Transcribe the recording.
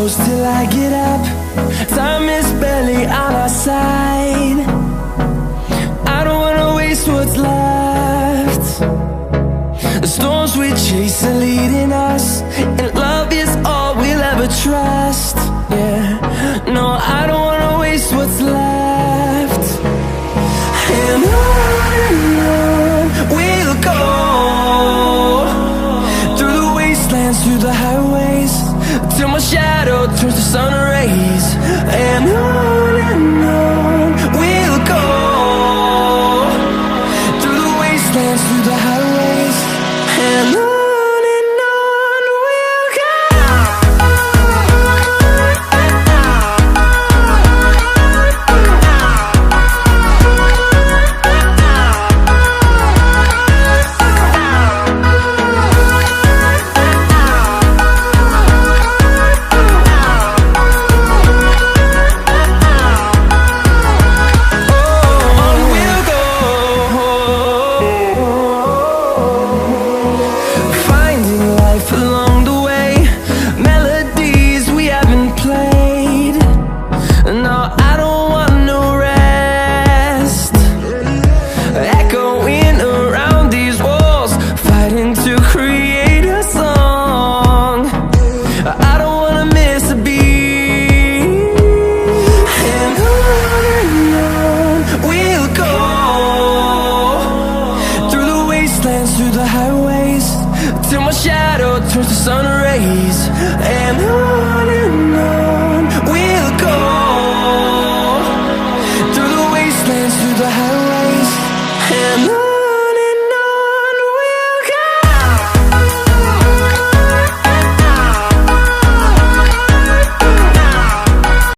close till I get up. Time is barely on our side. I don't wanna waste what's left. The storms we chase are leading us.